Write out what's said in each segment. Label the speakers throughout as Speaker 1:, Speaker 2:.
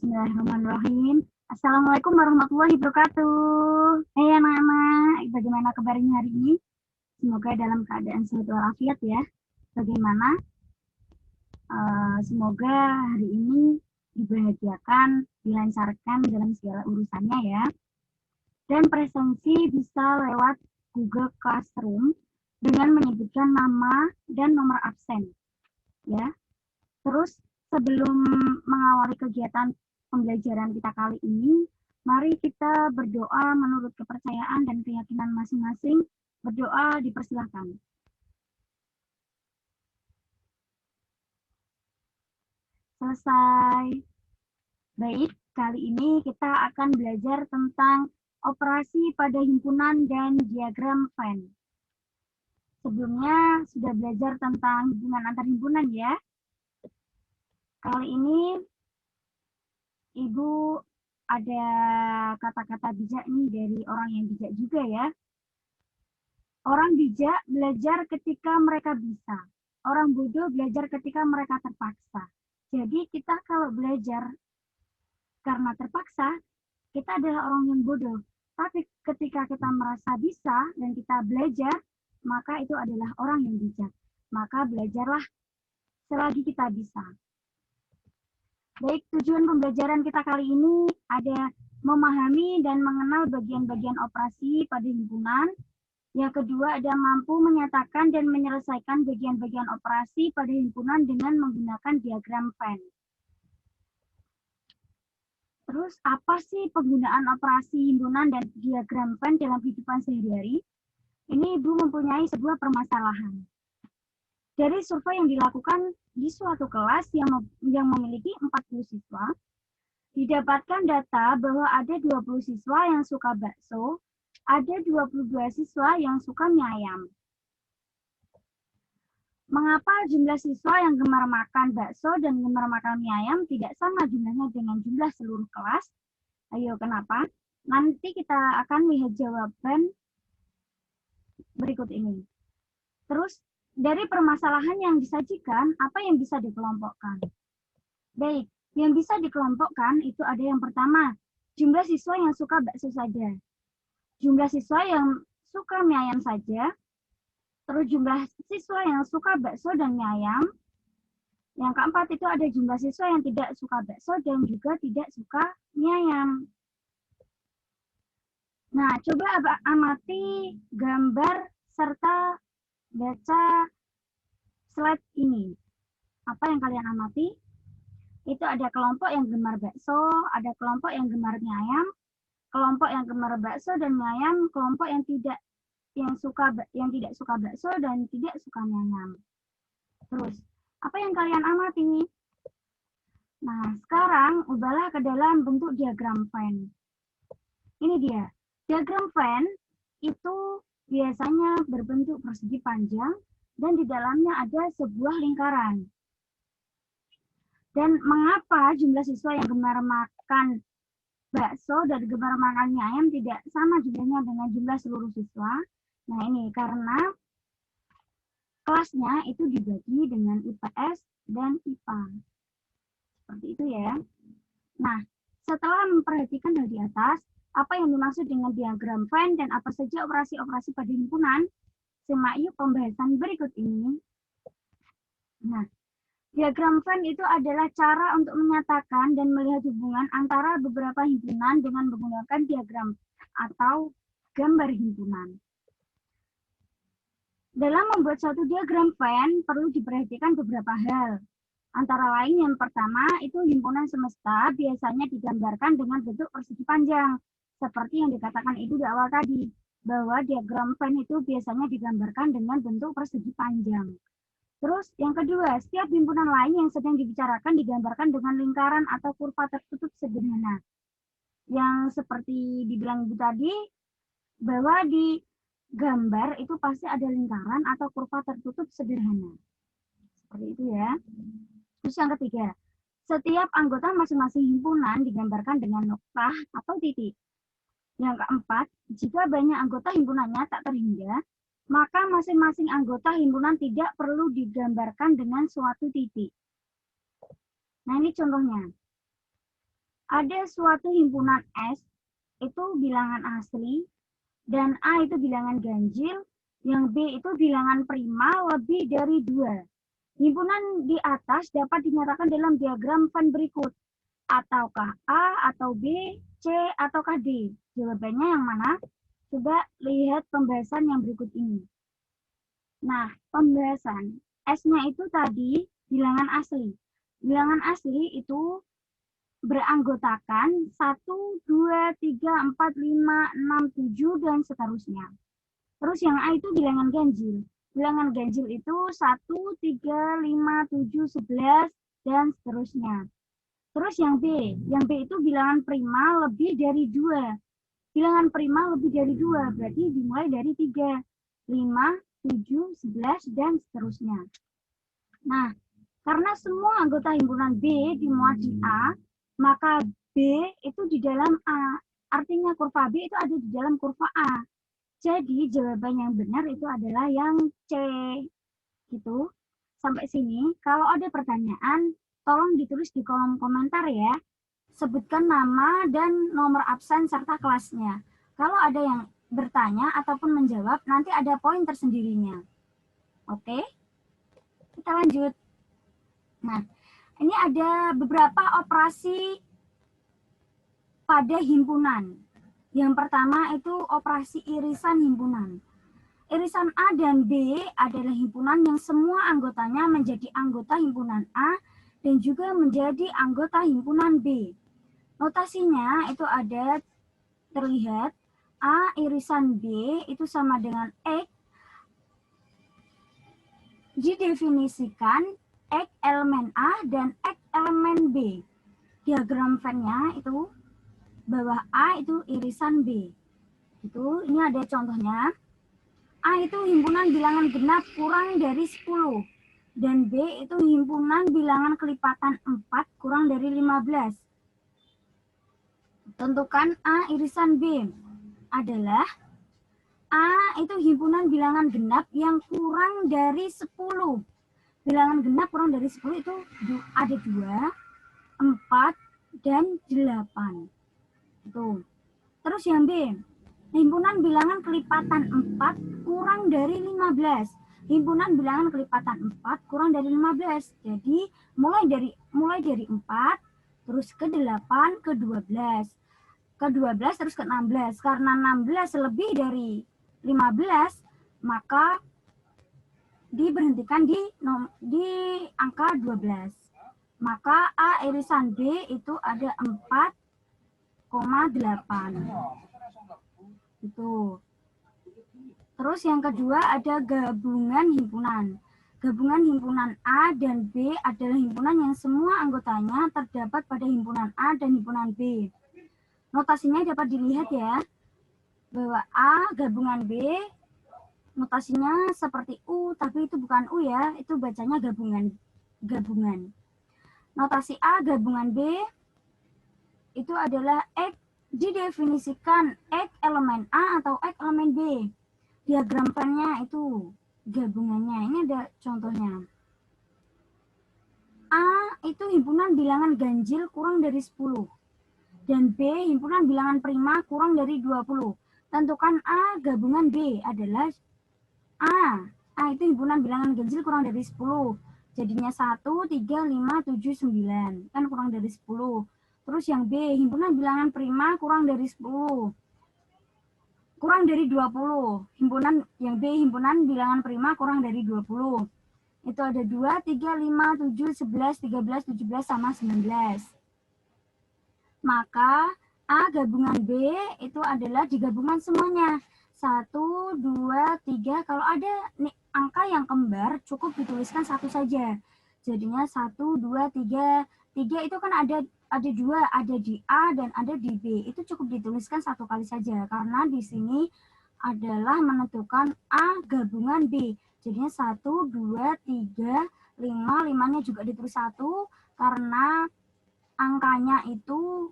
Speaker 1: Bismillahirrahmanirrahim. Assalamualaikum warahmatullahi wabarakatuh. Hai anak-anak, bagaimana kabarnya hari ini? Semoga dalam keadaan sehat walafiat ya. Bagaimana? Semoga hari ini dibahagiakan, dilancarkan dalam segala urusannya ya. Dan presensi bisa lewat Google Classroom dengan menyebutkan nama dan nomor absen. Ya. Terus sebelum mengawali kegiatan pembelajaran kita kali ini, mari kita berdoa menurut kepercayaan dan keyakinan masing-masing. Berdoa dipersilahkan. Selesai. Baik, kali ini kita akan belajar tentang operasi pada himpunan dan diagram Venn. Sebelumnya sudah belajar tentang hubungan antar himpunan ya. Kali ini Ibu ada kata-kata bijak nih dari orang yang bijak juga ya. Orang bijak belajar ketika mereka bisa. Orang bodoh belajar ketika mereka terpaksa. Jadi kita kalau belajar karena terpaksa, kita adalah orang yang bodoh. Tapi ketika kita merasa bisa dan kita belajar, maka itu adalah orang yang bijak. Maka belajarlah selagi kita bisa. Baik, tujuan pembelajaran kita kali ini ada memahami dan mengenal bagian-bagian operasi pada himpunan. Yang kedua ada mampu menyatakan dan menyelesaikan bagian-bagian operasi pada himpunan dengan menggunakan diagram Venn. Terus apa sih penggunaan operasi himpunan dan diagram Venn dalam kehidupan sehari-hari? Ini Ibu mempunyai sebuah permasalahan. Dari survei yang dilakukan di suatu kelas yang memiliki 40 siswa, didapatkan data bahwa ada 20 siswa yang suka bakso, ada 22 siswa yang suka mie ayam. Mengapa jumlah siswa yang gemar makan bakso dan gemar makan mie ayam tidak sama jumlahnya dengan jumlah seluruh kelas? Ayo, kenapa? Nanti kita akan lihat jawaban berikut ini. Terus, dari permasalahan yang disajikan, apa yang bisa dikelompokkan? Baik, yang bisa dikelompokkan itu ada yang pertama, jumlah siswa yang suka bakso saja. Jumlah siswa yang suka mie ayam saja. Terus jumlah siswa yang suka bakso dan mie ayam. Yang keempat itu ada jumlah siswa yang tidak suka bakso dan juga tidak suka mie ayam. Nah, coba amati gambar serta baca slide ini. Apa yang kalian amati? Itu ada kelompok yang gemar bakso, ada kelompok yang gemar mie ayam, kelompok yang gemar bakso dan mie ayam, kelompok yang tidak suka bakso dan tidak suka mie ayam. Terus, apa yang kalian amati? Nah, sekarang ubahlah ke dalam bentuk diagram Venn. Ini dia. Diagram Venn itu biasanya berbentuk persegi panjang dan di dalamnya ada sebuah lingkaran. Dan mengapa jumlah siswa yang gemar makan bakso dan gemar makan mie ayam tidak sama jumlahnya dengan jumlah seluruh siswa? Nah, ini karena kelasnya itu dibagi dengan IPS dan IPA. Seperti itu ya. Nah, setelah memperhatikan hal di atas, apa yang dimaksud dengan diagram Venn dan apa saja operasi-operasi pada himpunan, simak yuk pembahasan berikut ini. Nah, diagram Venn itu adalah cara untuk menyatakan dan melihat hubungan antara beberapa himpunan dengan menggunakan diagram atau gambar himpunan. Dalam membuat suatu diagram Venn perlu diperhatikan beberapa hal. Antara lain yang pertama itu himpunan semesta biasanya digambarkan dengan bentuk persegi panjang. Seperti yang dikatakan Ibu di awal tadi, bahwa diagram Venn itu biasanya digambarkan dengan bentuk persegi panjang. Terus yang kedua, setiap himpunan lain yang sedang dibicarakan digambarkan dengan lingkaran atau kurva tertutup sederhana. Yang seperti dibilang Ibu tadi, bahwa di gambar itu pasti ada lingkaran atau kurva tertutup sederhana. Seperti itu ya. Terus yang ketiga, setiap anggota masing-masing himpunan digambarkan dengan noktah atau titik. Yang keempat, jika banyak anggota himpunannya tak terhingga, maka masing-masing anggota himpunan tidak perlu digambarkan dengan suatu titik. Nah, ini contohnya. ada suatu himpunan S itu bilangan asli dan A itu bilangan ganjil, yang B itu bilangan prima lebih dari 2. Himpunan di atas dapat dinyatakan dalam diagram Venn berikut. Ataukah A, atau B, C, ataukah D? Jawabannya yang mana? Coba lihat pembahasan yang berikut ini. Nah, pembahasan S-nya itu tadi bilangan asli. Bilangan asli itu beranggotakan 1, 2, 3, 4, 5, 6, 7, dan seterusnya. Terus yang A itu bilangan ganjil. Bilangan ganjil itu 1, 3, 5, 7, 11, dan seterusnya. Terus yang B itu bilangan prima lebih dari 2. Bilangan prima lebih dari 2, berarti dimulai dari 3, 5, 7, 11, dan seterusnya. Nah, karena semua anggota himpunan B dimuat di A, maka B itu di dalam A. Artinya kurva B itu ada di dalam kurva A. Jadi jawaban yang benar itu adalah yang C. Gitu. Sampai sini, kalau ada pertanyaan, tolong ditulis di kolom komentar ya. Sebutkan nama dan nomor absen serta kelasnya. Kalau ada yang bertanya ataupun menjawab, nanti ada poin tersendirinya. Oke? Kita lanjut. Nah, ini ada beberapa operasi pada himpunan. Yang pertama itu operasi irisan himpunan. Irisan A dan B adalah himpunan yang semua anggotanya menjadi anggota himpunan A dan juga menjadi anggota himpunan B. Notasinya itu ada terlihat A irisan B itu sama dengan X didefinisikan X elemen A dan X elemen B. Diagram Venn-nya itu bawah A itu irisan B. Itu ini ada contohnya. A itu himpunan bilangan genap kurang dari 10 dan B itu himpunan bilangan kelipatan 4 kurang dari 15. Tentukan A irisan B adalah A itu himpunan bilangan genap yang kurang dari 10. Bilangan genap kurang dari 10 itu ada 2, 4, dan 8. Itu. Terus yang B, himpunan bilangan kelipatan 4 kurang dari 15. Himpunan bilangan kelipatan 4 kurang dari 15. Jadi mulai dari 4 terus ke 8 ke 12. Ke 12 terus ke 16. Karena 16 lebih dari 15, maka diberhentikan di angka 12. Maka A irisan B itu ada 4,8. Itu. Terus yang kedua ada gabungan himpunan. Gabungan himpunan A dan B adalah himpunan yang semua anggotanya terdapat pada himpunan A dan himpunan B. Notasinya dapat dilihat ya, bahwa A gabungan B, notasinya seperti U, tapi itu bukan U ya, itu bacanya gabungan. Notasi A gabungan B itu adalah X didefinisikan X elemen A atau X elemen B. Diagram Venn-nya itu gabungannya. Ini ada contohnya. A itu himpunan bilangan ganjil kurang dari 10. Dan B himpunan bilangan prima kurang dari 20. Tentukan A gabungan B adalah A. A itu himpunan bilangan ganjil kurang dari 10. Jadinya 1, 3, 5, 7, 9. Kan kurang dari 10. Terus yang B, himpunan bilangan prima kurang dari 10. Kurang dari 20. Himpunan yang B, himpunan bilangan prima kurang dari 20. Itu ada 2, 3, 5, 7, 11, 13, 17, sama 19. Maka A gabungan B itu adalah digabungan semuanya. 1, 2, 3. Kalau ada angka yang kembar, cukup dituliskan satu saja. Jadinya 1, 2, 3. 3 itu kan ada 2, ada di A dan ada di B. Itu cukup dituliskan satu kali saja. Karena di sini adalah menentukan A gabungan B. Jadinya 1, 2, 3, 5. 5-nya juga ditulis 1 karena angkanya itu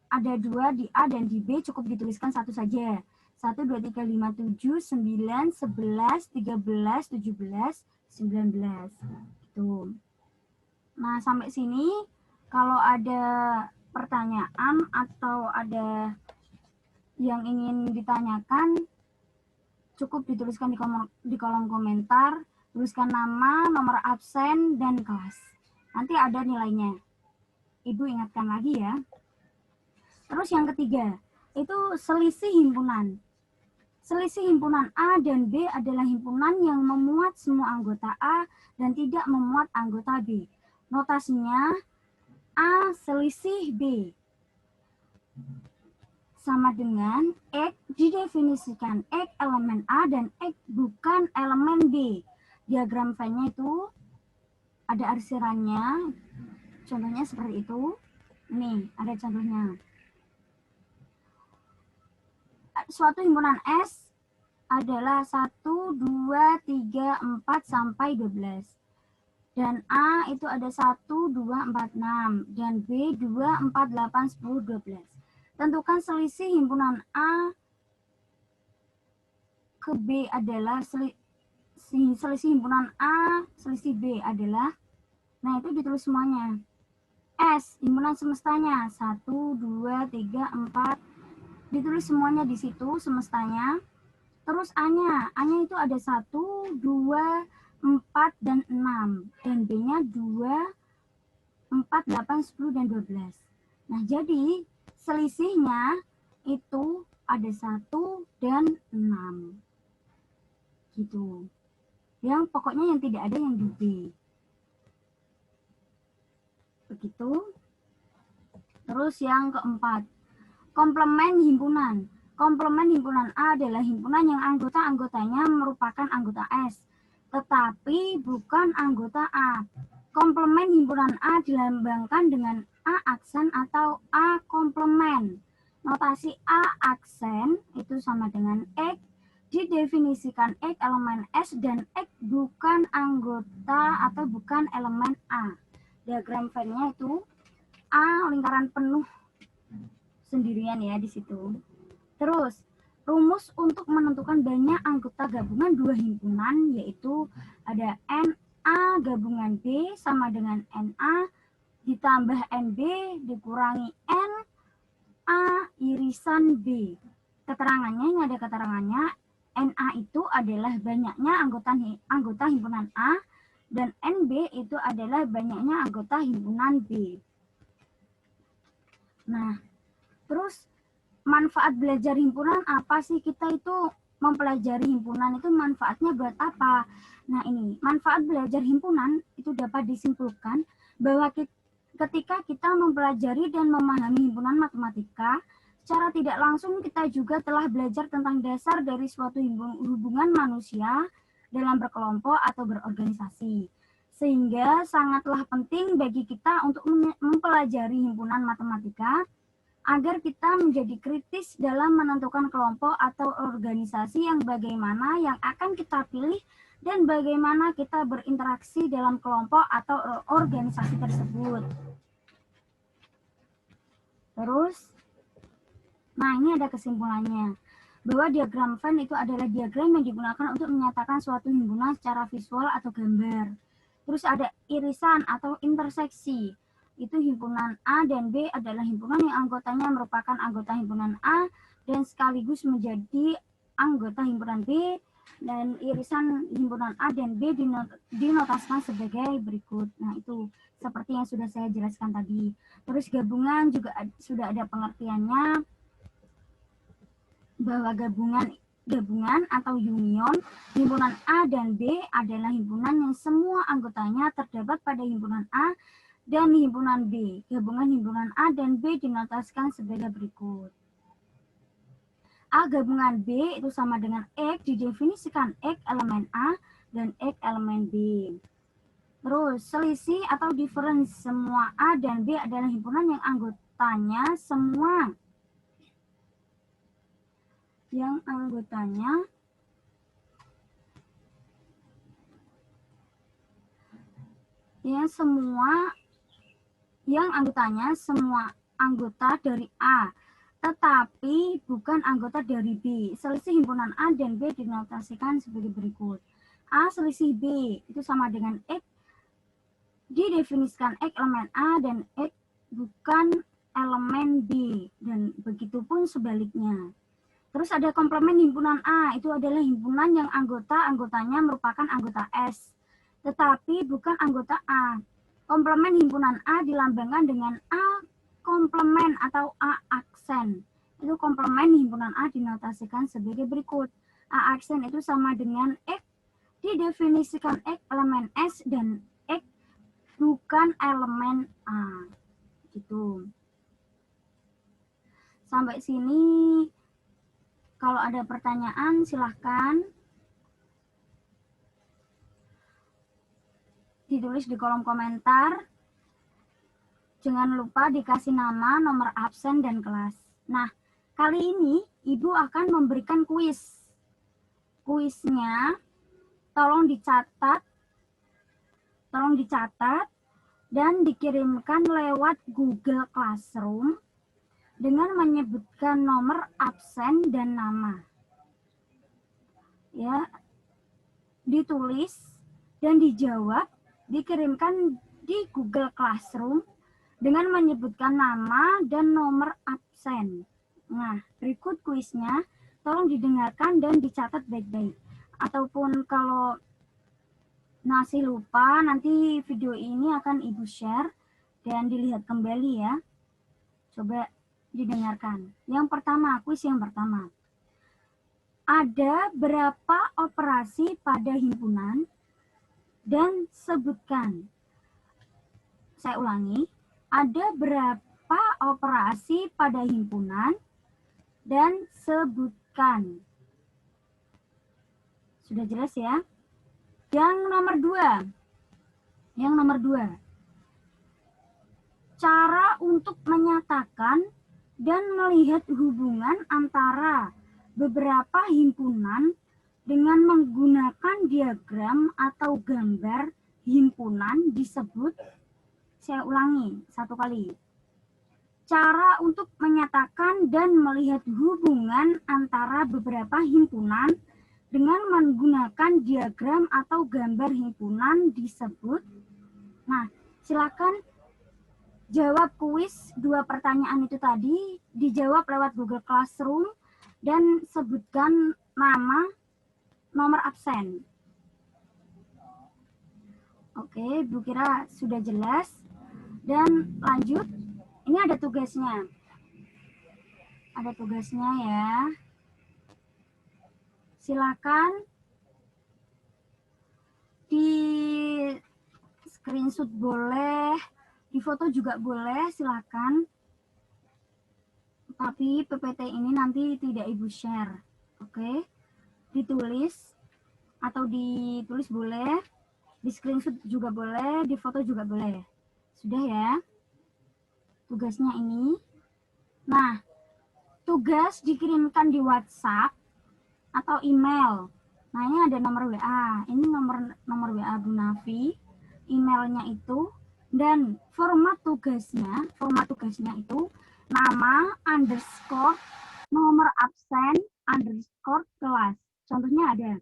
Speaker 1: ada 2 di A dan di B, cukup dituliskan satu saja. 1, 2, 3, 5, 7, 9, 11, 13, 17, 19. Gitu. Nah, sampai sini kalau ada pertanyaan atau ada yang ingin ditanyakan, cukup dituliskan di kolom komentar, tuliskan nama, nomor absen, dan kelas. Nanti ada nilainya. Ibu ingatkan lagi ya. Terus yang ketiga, itu selisih himpunan. Selisih himpunan A dan B adalah himpunan yang memuat semua anggota A dan tidak memuat anggota B. Notasinya A selisih B. Sama dengan X didefinisikan X elemen A dan X bukan elemen B. Diagram Venn-nya itu ada arsirannya, contohnya seperti itu. Nih, ada contohnya. Suatu himpunan S adalah 1, 2, 3, 4, sampai 12. Dan A itu ada 1, 2, 4, 6. Dan B 2, 4, 8, 10, 12. Tentukan selisih himpunan A ke B adalah selisih himpunan A, selisih B adalah, nah itu ditulis semuanya. S, himpunan semestanya, 1, 2, 3, 4, ditulis semuanya di situ, semestanya. Terus A-nya itu ada 1, 2, 4, dan 6. Dan B-nya 2, 4, 8, 10, dan 12. Nah, jadi selisihnya itu ada 1 dan 6. Gitu. Yang pokoknya yang tidak ada yang di B. Begitu. Terus yang keempat, komplement himpunan. Komplement himpunan A adalah himpunan yang anggota-anggotanya merupakan anggota S, tetapi bukan anggota A. Komplement himpunan A dilambangkan dengan A aksen atau A komplement. Notasi A aksen itu sama dengan X, didefinisikan X elemen S dan X bukan anggota atau bukan elemen A. Diagram Venn-nya itu A lingkaran penuh sendirian ya di situ. Terus rumus untuk menentukan banyak anggota gabungan dua himpunan yaitu ada NA gabungan B sama dengan NA ditambah NB dikurangi NA irisan B. Keterangannya ini ada keterangannya, NA itu adalah banyaknya anggota himpunan A dan NB itu adalah banyaknya anggota himpunan B. Nah, terus manfaat belajar himpunan apa sih? Kita itu mempelajari himpunan itu manfaatnya buat apa? Nah, ini manfaat belajar himpunan itu dapat disimpulkan bahwa ketika kita mempelajari dan memahami himpunan matematika, secara tidak langsung kita juga telah belajar tentang dasar dari suatu hubungan manusia dalam berkelompok atau berorganisasi. Sehingga sangatlah penting bagi kita untuk mempelajari himpunan matematika agar kita menjadi kritis dalam menentukan kelompok atau organisasi yang bagaimana yang akan kita pilih dan bagaimana kita berinteraksi dalam kelompok atau organisasi tersebut. Terus, nah ini ada kesimpulannya, bahwa diagram Venn itu adalah diagram yang digunakan untuk menyatakan suatu himpunan secara visual atau gambar. Terus ada irisan atau interseksi. Itu himpunan A dan B adalah himpunan yang anggotanya merupakan anggota himpunan A dan sekaligus menjadi anggota himpunan B, dan irisan himpunan A dan B dinotasikan sebagai berikut. Nah, itu seperti yang sudah saya jelaskan tadi. Terus gabungan juga sudah ada pengertiannya, bahwa gabungan atau union himpunan A dan B adalah himpunan yang semua anggotanya terdapat pada himpunan A dan himpunan B. Gabungan himpunan A dan B dinotasikan sebagai berikut. A gabungan B itu sama dengan X, didefinisikan X elemen A dan X elemen B. Terus selisih atau difference, semua A dan B adalah himpunan yang anggotanya semua anggotanya semua anggota dari A, tetapi bukan anggota dari B. Selisih himpunan A dan B dinotasikan sebagai berikut. A selisih B itu sama dengan X, didefinisikan X elemen A dan X bukan elemen B, dan begitupun sebaliknya. Terus ada komplement himpunan A, itu adalah himpunan yang anggotanya merupakan anggota S, tetapi bukan anggota A. Komplement himpunan A dilambangkan dengan A komplement atau A aksen. Itu komplement himpunan A dinotasikan sebagai berikut. A aksen itu sama dengan X, didefinisikan X elemen S dan X bukan elemen A. Gitu. Sampai sini kalau ada pertanyaan silahkan ditulis di kolom komentar. Jangan lupa dikasih nama, nomor absen, dan kelas. Nah, kali ini Ibu akan memberikan kuis. Kuisnya tolong dicatat dan dikirimkan lewat Google Classroom dengan menyebutkan nomor absen dan nama. Ya, ditulis dan dijawab, dikirimkan di Google Classroom dengan menyebutkan nama dan nomor absen. Nah, berikut kuisnya, tolong didengarkan dan dicatat baik-baik. Ataupun kalau masih lupa, nanti video ini akan Ibu share dan dilihat kembali ya. Coba didengarkan. Yang pertama, kuis yang pertama. Ada berapa operasi pada himpunan dan sebutkan. Saya ulangi, ada berapa operasi pada himpunan dan sebutkan. Sudah jelas ya? Yang nomor dua. Cara untuk menyatakan dan melihat hubungan antara beberapa himpunan dengan menggunakan diagram atau gambar himpunan disebut. Saya ulangi satu kali. Cara untuk menyatakan dan melihat hubungan antara beberapa himpunan dengan menggunakan diagram atau gambar himpunan disebut. Nah, silakan jawab kuis 2 pertanyaan itu tadi, dijawab lewat Google Classroom dan sebutkan nama, nomor absen. Oke, Bu kira sudah jelas. Dan lanjut, ini ada tugasnya. Ada tugasnya ya. Silakan di screenshot boleh, di foto juga boleh, silakan. Tapi PPT ini nanti tidak Ibu share. Oke. Ditulis atau ditulis boleh, di screenshot juga boleh, di foto juga boleh. Sudah ya? Tugasnya ini. Nah, tugas dikirimkan di WhatsApp atau email. Nah, ini ada nomor WA. Ini nomor WA Bu Nafi. Emailnya itu dan format tugasnya itu nama underscore nomor absen underscore kelas. Contohnya ada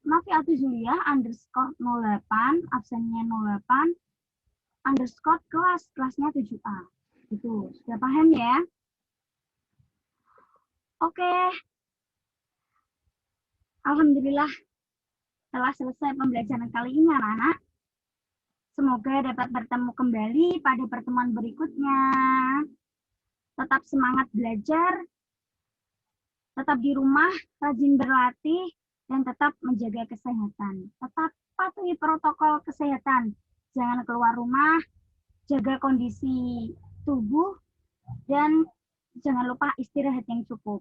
Speaker 1: Nafi Atuzulia underscore 08 absennya 08 underscore kelasnya 7A. Gitu. Sudah paham ya? Oke. Alhamdulillah telah selesai pembelajaran kali ini anak-anak. Semoga dapat bertemu kembali pada pertemuan berikutnya. Tetap semangat belajar, tetap di rumah, rajin berlatih, dan tetap menjaga kesehatan. Tetap patuhi protokol kesehatan. Jangan keluar rumah, jaga kondisi tubuh, dan jangan lupa istirahat yang cukup.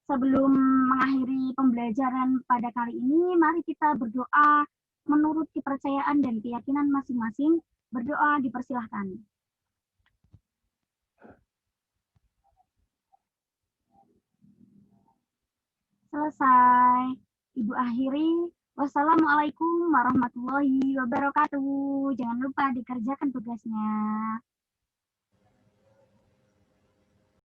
Speaker 1: Sebelum mengakhiri pembelajaran pada kali ini, mari kita berdoa menurut kepercayaan dan keyakinan masing-masing. Berdoa dipersilahkan. Selesai. Ibu akhiri. Wassalamualaikum warahmatullahi wabarakatuh. Jangan lupa dikerjakan tugasnya.